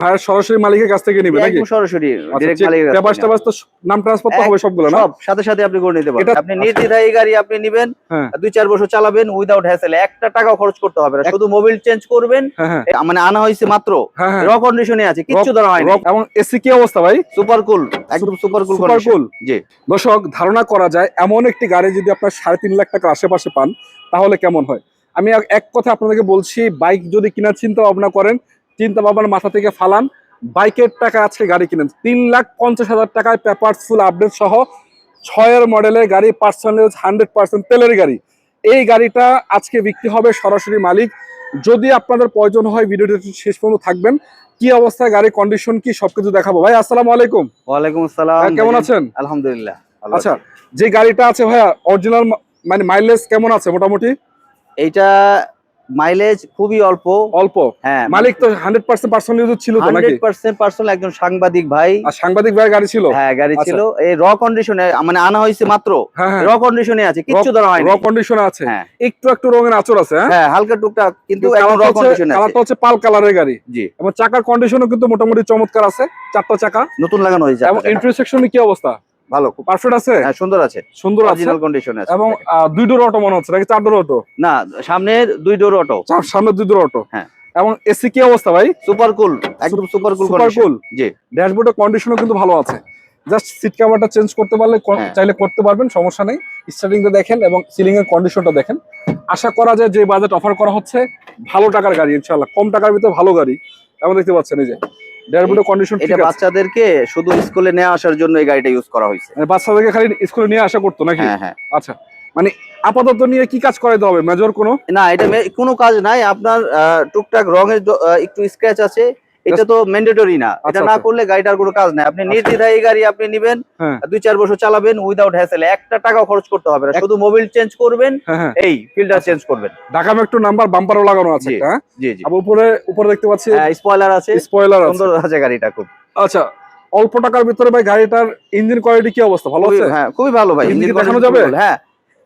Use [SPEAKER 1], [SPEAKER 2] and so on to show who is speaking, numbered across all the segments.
[SPEAKER 1] ভাইয়ের সরাসরি মালিকের কাছ থেকে নিবেন নাকি?
[SPEAKER 2] একদম সরাসরি ডাইরেক্ট
[SPEAKER 1] আচ্ছা,
[SPEAKER 2] মালিকের কাছ
[SPEAKER 1] পেপারস
[SPEAKER 2] থেকে।
[SPEAKER 1] টেপারস তো নাম ট্রান্সফার তো হবে সবগুলো না?
[SPEAKER 2] সব সাথে সাথে আপনি করে নিতে পারবেন।
[SPEAKER 1] এটা
[SPEAKER 2] আপনি নির্দ্বিধায় এই গাড়ি আপনি নিবেন,
[SPEAKER 1] হ্যাঁ
[SPEAKER 2] 2-4 বছর চালাবেন উইদাউট হ্যাসেল, একটা টাকাও খরচ করতে হবে না, শুধু মোবিল চেঞ্জ করবেন।
[SPEAKER 1] হ্যাঁ হ্যাঁ
[SPEAKER 2] মানে আনা হয়েছে মাত্র,
[SPEAKER 1] হ্যাঁ হ্যাঁ
[SPEAKER 2] র কন্ডিশনে আছে, কিচ্ছু ধরা হয়নি।
[SPEAKER 1] এবং এসি কি অবস্থা ভাই?
[SPEAKER 2] সুপার কুল, একদম সুপার কুল
[SPEAKER 1] সুপার
[SPEAKER 2] কন্ডিশন।
[SPEAKER 1] কুল।
[SPEAKER 2] জি।
[SPEAKER 1] দর্শক, ধারণা করা যায় এমন একটি গাড়ি যদি আপনার 3.5 লাখ টাকার আশেপাশে পান তাহলে কেমন হয়। আমি এক কথা আপনাদেরকে বলছি, বাইক যদি কেনার চিন্তা ভাবনা করেন, চিন্তা ভাবনা মাথা থেকে ফালান, বাইকের টাকা আজকে গাড়ি কিনেন 3,50,000 টাকায় পেপার ফুল আপডেট সহ 6-এর মডেলের গাড়ি, পার্সোনাল 100% তেলের গাড়ি। এই গাড়িটা আজকে বিক্রি হবে সরাসরি মালিক। যদি আপনাদের প্রয়োজন হয় ভিডিওটি শেষ পর্যন্ত থাকবেন। কি অবস্থায় গাড়ির কন্ডিশন কি সবকিছু দেখাবো। ভাই আসসালামু আলাইকুম।
[SPEAKER 2] ওয়ালাইকুম আসসালাম।
[SPEAKER 1] ভাই কেমন আছেন?
[SPEAKER 2] আলহামদুলিল্লাহ ভালো
[SPEAKER 1] আচ্ছা,
[SPEAKER 2] আছি।
[SPEAKER 1] যে গাড়িটা আছে ভাইয়া অরিজিনাল মানে মাইলেজ কেমন আছে মোটামুটি?
[SPEAKER 2] এইটা মাইলেজ খুবই অল্প।
[SPEAKER 1] অল্প?
[SPEAKER 2] হ্যাঁ,
[SPEAKER 1] মালিক তো 100% পার্সোনাল ইউজ ছিল তো নাকি?
[SPEAKER 2] 100% পার্সোনাল, একজন সাংবাদিক ভাই।
[SPEAKER 1] আর সাংবাদিক ভাইয়ের গাড়ি ছিল?
[SPEAKER 2] হ্যাঁ গাড়ি
[SPEAKER 1] আচ্ছা।
[SPEAKER 2] ছিল, এই র কন্ডিশনে মানে আনা হয়েছে মাত্র,
[SPEAKER 1] হ্যাঁ হ্যাঁ
[SPEAKER 2] র কন্ডিশনে আছে, কিচ্ছু ধরা হয়নি।
[SPEAKER 1] র কন্ডিশনে আছে,
[SPEAKER 2] হ্যাঁ
[SPEAKER 1] একটু একটু রঙের আঁচড় আছে। হ্যাঁ
[SPEAKER 2] হ্যাঁ হালকা টুকটাক, কিন্তু একদম র কন্ডিশনে আছে।
[SPEAKER 1] কালারটা হচ্ছে পাল কালারের গাড়ি।
[SPEAKER 2] জি।
[SPEAKER 1] এবং চাকার কন্ডিশনও কিন্তু মোটামুটি চমৎকার আছে, 4টা চাকা
[SPEAKER 2] নতুন লাগানো হয়েছে।
[SPEAKER 1] এবং ইন্টারসেকশনে কি অবস্থা?
[SPEAKER 2] ভালো, খুব
[SPEAKER 1] পারফেক্ট আছে?
[SPEAKER 2] হ্যাঁ সুন্দর আছে,
[SPEAKER 1] সুন্দর আছে
[SPEAKER 2] অরিজিনাল কন্ডিশনে আছে।
[SPEAKER 1] এবং 2 ডোর অটো মনে হচ্ছে নাকি 4 ডোর অটো?
[SPEAKER 2] না, সামনের 2 ডোর অটো,
[SPEAKER 1] সামনে 2 ডোর অটো।
[SPEAKER 2] হ্যাঁ।
[SPEAKER 1] এবং এসি কি অবস্থা ভাই?
[SPEAKER 2] সুপার কুল, একদম সুপার কুল
[SPEAKER 1] সুপার
[SPEAKER 2] কন্ডিশন।
[SPEAKER 1] কুল।
[SPEAKER 2] জি।
[SPEAKER 1] ড্যাশবোর্ডের কন্ডিশনও কিন্তু ভালো আছে। জাস্ট সিট কভারটা চেঞ্জ করতে পারলে
[SPEAKER 2] হ্যাঁ।
[SPEAKER 1] চাইলে করতে পারবেন, সমস্যা নেই। স্টার্টিংটা দেখেন এবং সিলিং এর কন্ডিশনটা দেখেন। আশা করা যায় যে বাজেট অফার করা হচ্ছে ভালো টাকার গাড়ি, ইনশাআল্লাহ কম টাকার ভিতরে ভালো গাড়ি। এবং দেখতে পাচ্ছেন এই যে ড্যাশবোর্ডের কন্ডিশন ঠিক
[SPEAKER 2] এটা
[SPEAKER 1] আছে।
[SPEAKER 2] বাচ্চাদেরকে শুধু স্কুলে নিয়ে আসার জন্য এই গাড়িটা ইউজ করা হয়েছে।
[SPEAKER 1] মানে বাচ্চাদেরকে খালি স্কুলে নিয়ে আসা করতো নাকি?
[SPEAKER 2] হ্যাঁ হ্যাঁ।
[SPEAKER 1] আচ্ছা, মানে আপাতত নিয়ে কি কাজ করাইতে হবে মেজর কোনো?
[SPEAKER 2] না, এটা কোনো কাজ নাই আপনার, টুকটাক রঙের একটু স্ক্র্যাচ আছে, এটা তো ম্যান্ডেটরি না। এটা
[SPEAKER 1] আচ্ছা,
[SPEAKER 2] না
[SPEAKER 1] আচ্ছা।
[SPEAKER 2] করলে গাড়িটার কোনো কাজ নাই। আপনি নির্দ্বিধায় এই গাড়ি আপনি নিবেন,
[SPEAKER 1] হ্যাঁ
[SPEAKER 2] 2-4 বছর চালাবেন উইদাউট হ্যাসেল, একটা টাকাও খরচ করতে হবে না, শুধু মোবিল চেঞ্জ করবেন,
[SPEAKER 1] হ্যাঁ হ্যাঁ
[SPEAKER 2] এই ফিল্টার চেঞ্জ করবেন।
[SPEAKER 1] ঢাকা মেট্রো নাম্বার বাম্পারও লাগানো আছে
[SPEAKER 2] জি
[SPEAKER 1] একটা, হ্যাঁ?
[SPEAKER 2] জি জি।
[SPEAKER 1] আর উপরে দেখতে পাচ্ছি
[SPEAKER 2] স্পয়লার আছে,
[SPEAKER 1] স্পয়লার আছে।
[SPEAKER 2] সুন্দর আছে গাড়িটা খুব।
[SPEAKER 1] আচ্ছা, অল্প টাকার ভিতরে ভাই গাড়িটার ইঞ্জিন কোয়ালিটি কি অবস্থা? ভালো আছে?
[SPEAKER 2] হ্যাঁ খুবই ভালো ভাই।
[SPEAKER 1] ইঞ্জিন
[SPEAKER 2] ইঞ্জিন
[SPEAKER 1] দেখানো
[SPEAKER 2] কন্ডিশন
[SPEAKER 1] যাবে?
[SPEAKER 2] খুবই ভালো। হ্যাঁ,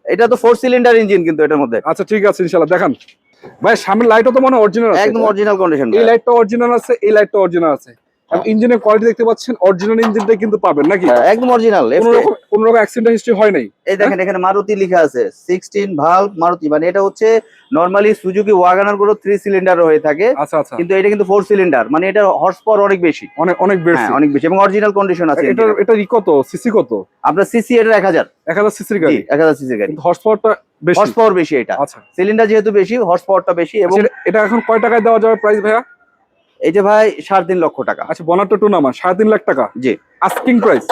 [SPEAKER 2] এটা তো 4 সিলিন্ডার ইঞ্জিন কিন্তু এটার মধ্যে।
[SPEAKER 1] আচ্ছা ঠিক আছে, ইনশাআল্লাহ দেখান। ভাই সামনের লাইটও তো মনে অরিজিনাল আছে?
[SPEAKER 2] একদম অরিজিনাল কন্ডিশন।
[SPEAKER 1] এই লাইটটা অরিজিনাল আছে, এই লাইটটা অরিজিনাল আছে। এবং ইঞ্জিনের কোয়ালিটি দেখতে পাচ্ছেন, অরিজিনাল ইঞ্জিনটাই কিন্তু পাবেন নাকি?
[SPEAKER 2] একদম অরিজিনাল।
[SPEAKER 1] কোনো রকম অ্যাক্সিডেন্ট হিস্ট্রি হয় নাই?
[SPEAKER 2] এই দেখেন এখানে মারুতি লেখা আছে, 16 ভালভ মারুতি। মানে এটা হচ্ছে নরমালি সুজুকি ওয়াগনার গুলো 3 সিলিন্ডার হয়ে থাকে,
[SPEAKER 1] আচ্ছা আচ্ছা,
[SPEAKER 2] কিন্তু এটা কিন্তু 4 সিলিন্ডার। মানে এটা হর্স পাওয়ার অনেক বেশি,
[SPEAKER 1] অনেক বেশি।
[SPEAKER 2] হ্যাঁ অনেক বেশি, এবং অরিজিনাল কন্ডিশন আছে।
[SPEAKER 1] এটা কত সিসি? কত
[SPEAKER 2] আপনার সিসি? এটা
[SPEAKER 1] 1000 সিসির গাড়ি।
[SPEAKER 2] 1000 সিসি গাড়ি,
[SPEAKER 1] হর্স পাওয়ারটা বেশি।
[SPEAKER 2] হর্স পাওয়ার বেশি এটা।
[SPEAKER 1] আচ্ছা,
[SPEAKER 2] সিলিন্ডার যেহেতু বেশি, হর্স পাওয়ারটা বেশি। এবং
[SPEAKER 1] এটা এখন কয় টাকায় দেওয়া যাবে প্রাইস ভাইয়া?
[SPEAKER 2] এই যে ভাই 3.5 লক্ষ টাকা।
[SPEAKER 1] আচ্ছা, বনারটা টু নামা 3.5 লাখ টাকা।
[SPEAKER 2] জি,
[SPEAKER 1] আস্কিং প্রাইস।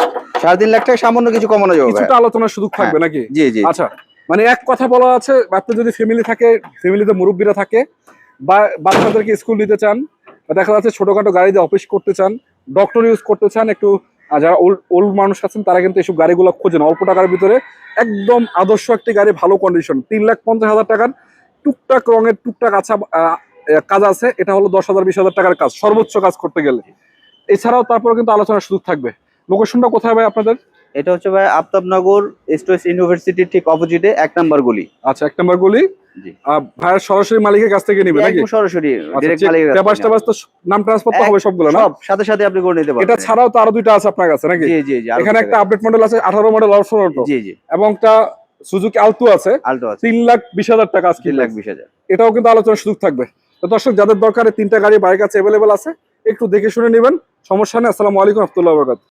[SPEAKER 2] 3.5 লাখ টাকা, সামান্য কিছু কমানো যাবে,
[SPEAKER 1] কিছুটা আলোচনার সুযোগ থাকবে নাকি?
[SPEAKER 2] জি জি।
[SPEAKER 1] আচ্ছা, মানে এক কথা বলা আছে, আপনার যদি ফ্যামিলি থাকে, ফ্যামিলিতে মুরব্বীরা থাকে, বা বাচ্চাদেরকে স্কুল দিতে চান, বা দেখা যাচ্ছে ছোটখাটো গাড়িতে অফিস করতে চান, ডক্টর ইউজ করতে চান, একটু যারা ওল্ড মানুষ আছেন তারা কিন্তু এইসব গাড়িগুলো খোঁজেন অল্প টাকার ভিতরে। একদম আদর্শ একটি গাড়ি, ভালো কন্ডিশন। 3,50,000 টাকার টুকটাক রঙের টুকটাক কাজ আছে। এটা হলো 10,000 20,000 টাকার কাজ সর্বোচ্চ কাজ করতে গেলে। এছাড়াও তারপরে কিন্তু আলোচনার সুযোগ থাকবে। লোকেশনটা কোথায় ভাই আপনাদের?
[SPEAKER 2] এটা হচ্ছে ভাই আফতাবনগর স্টোয়েস ইউনিভার্সিটির ঠিক অপোজিটে 1 নম্বর গলি।
[SPEAKER 1] আচ্ছা, 1 নম্বর গলি।
[SPEAKER 2] জি।
[SPEAKER 1] ভাইয়ের সরাসরি মালিকের কাছ থেকে নিবেন নাকি?
[SPEAKER 2] একদম সরাসরি ডাইরেক্ট মালিকের কাছ থেকে।
[SPEAKER 1] পেপারস টেপারস তো নাম ট্রান্সফার তো হবে সবগুলো না?
[SPEAKER 2] সব সাথে সাথে আপনি করে নিতে পারবেন।
[SPEAKER 1] এটা ছাড়াও তো আরো দুইটা আছে আপনার কাছে নাকি?
[SPEAKER 2] জি জি জি।
[SPEAKER 1] এখানে একটা আপডেট মডেল আছে 18 মডেল অফ রোড,
[SPEAKER 2] জি জি।
[SPEAKER 1] এবং একটা সুজুকি আলটো আছে,
[SPEAKER 2] আলটো আছে
[SPEAKER 1] 3,20,000 টাকা আজকে।
[SPEAKER 2] 3,20,000।
[SPEAKER 1] এটাও কিন্তু আলোচনার সুযোগ থাকবে। তো দর্শক, যাদের দরকার 3টা গাড়ি বাইক আছে, अवेलेबल আছে, একটু দেখে শুনে নেবেন, সমস্যা নেই। আসসালামু আলাইকুম ওয়া রাহমাতুল্লাহি ওয়া বারাকাতুহু।